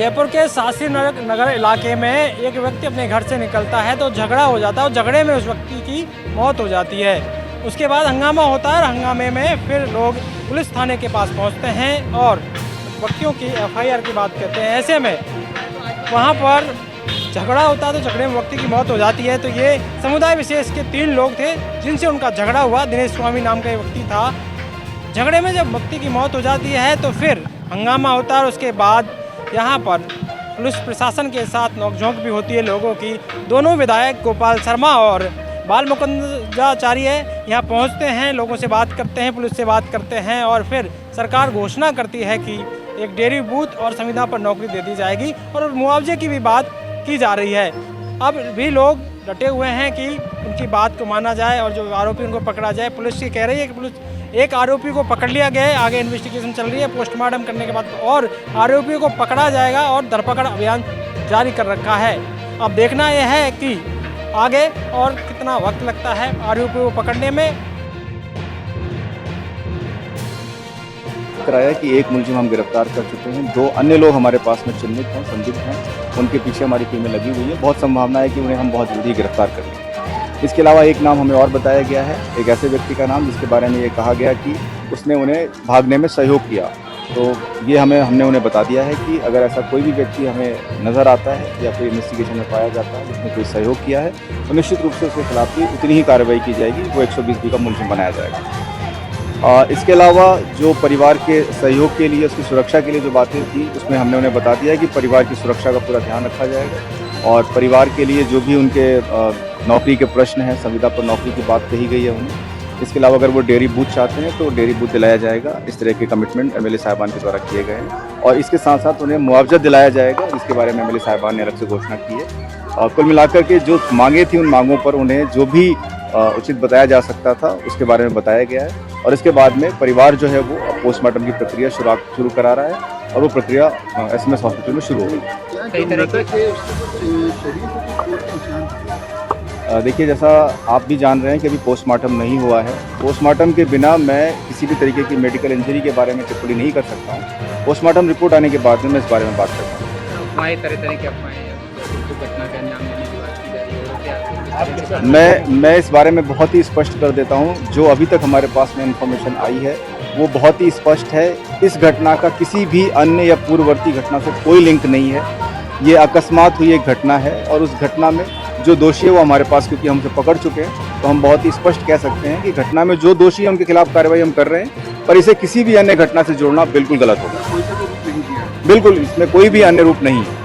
जयपुर के शास्त्री नगर इलाके में एक व्यक्ति अपने घर से निकलता है तो झगड़ा हो जाता है और झगड़े में उस व्यक्ति की मौत हो जाती है। उसके बाद हंगामा होता है और हंगामे में फिर लोग पुलिस थाने के पास पहुंचते हैं और व्यक्तियों की एफआईआर की बात करते हैं। ऐसे में वहां पर झगड़ा होता है तो झगड़े में व्यक्ति की मौत हो जाती है। तो ये समुदाय विशेष के 3 लोग थे जिनसे उनका झगड़ा हुआ। दिनेश स्वामी नाम का एक व्यक्ति था। झगड़े में जब व्यक्ति की मौत हो जाती है तो फिर हंगामा होता है और उसके बाद यहाँ पर पुलिस प्रशासन के साथ नोकझोंक भी होती है लोगों की। दोनों विधायक गोपाल शर्मा और बाल मुकुंदाचार्य यहाँ पहुँचते हैं, लोगों से बात करते हैं, पुलिस से बात करते हैं और फिर सरकार घोषणा करती है कि एक डेयरी बूथ और संविदा पर नौकरी दे दी जाएगी और मुआवजे की भी बात की जा रही है। अब भी लोग डटे हुए हैं कि उनकी बात को माना जाए और जो आरोपी उनको पकड़ा जाए। पुलिस ये कह रही है कि पुलिस एक आरोपी को पकड़ लिया गया है, आगे इन्वेस्टिगेशन चल रही है, पोस्टमार्टम करने के बाद और आरोपी को पकड़ा जाएगा और धरपकड़ अभियान जारी कर रखा है। अब देखना यह है कि आगे और कितना वक्त लगता है आरोपी को पकड़ने में। कराया कि एक मुलजिम हम गिरफ्तार कर चुके हैं, 2 अन्य लोग हमारे पास में चिन्हित हैं, संदिग्ध हैं, उनके पीछे हमारी टीमें लगी हुई है। बहुत संभावना है कि उन्हें हम बहुत जल्दी गिरफ्तार कर लेंगे। इसके अलावा एक नाम हमें और बताया गया है, एक ऐसे व्यक्ति का नाम जिसके बारे में ये कहा गया कि उसने उन्हें भागने में सहयोग किया। तो ये हमने उन्हें बता दिया है कि अगर ऐसा कोई भी व्यक्ति हमें नज़र आता है या कोई इन्वेस्टिगेशन में पाया जाता है जिसने कोई सहयोग किया है तो निश्चित रूप से उसके खिलाफ भी उतनी ही कार्रवाई की जाएगी, वो 120B का मुलजिम बनाया जाएगा। इसके अलावा जो परिवार के सहयोग के लिए, उसकी सुरक्षा के लिए जो बातें थी उसमें हमने उन्हें बता दिया है कि परिवार की सुरक्षा का पूरा ध्यान रखा जाएगा और परिवार के लिए जो भी उनके नौकरी के प्रश्न हैं, संविदा पर नौकरी की बात कही गई है उन्हें। इसके अलावा अगर वो डेयरी बूथ चाहते हैं तो डेयरी बूथ दिलाया जाएगा। इस तरह के कमिटमेंट एमएलए साहिबान के द्वारा किए गए हैं और इसके साथ साथ उन्हें मुआवजा दिलाया जाएगा, जिसके बारे में एमएलए साहिबान ने अलग से घोषणा की है। और कुल मिलाकर के जो मांगे थी उन मांगों पर उन्हें जो भी उचित बताया जा सकता था उसके बारे में बताया गया है और इसके बाद में परिवार जो है वो पोस्टमार्टम की प्रक्रिया शुरू करा रहा है और वो प्रक्रिया एसएमएस हॉस्पिटल में शुरू होगी। देखिए, जैसा आप भी जान रहे हैं कि अभी पोस्टमार्टम नहीं हुआ है। पोस्टमार्टम के बिना मैं किसी भी तरीके की मेडिकल इंजरी के बारे में टिप्पणी नहीं कर सकता हूँ। पोस्टमार्टम रिपोर्ट आने के बाद में मैं इस बारे में बात करता हूँ। मैं इस बारे में बहुत ही स्पष्ट कर देता हूँ, जो अभी तक हमारे पास में इंफॉर्मेशन आई है वो बहुत ही स्पष्ट है। इस घटना का किसी भी अन्य या पूर्ववर्ती घटना से कोई लिंक नहीं है। ये अकस्मात हुई एक घटना है और उस घटना में जो दोषी है वो हमारे पास, क्योंकि हम उसे पकड़ चुके हैं, तो हम बहुत ही स्पष्ट कह सकते हैं कि घटना में जो दोषी है उनके खिलाफ कार्रवाई हम कर रहे हैं, पर इसे किसी भी अन्य घटना से जोड़ना बिल्कुल गलत होगा। बिल्कुल, इसमें कोई भी अन्य रूप नहीं है।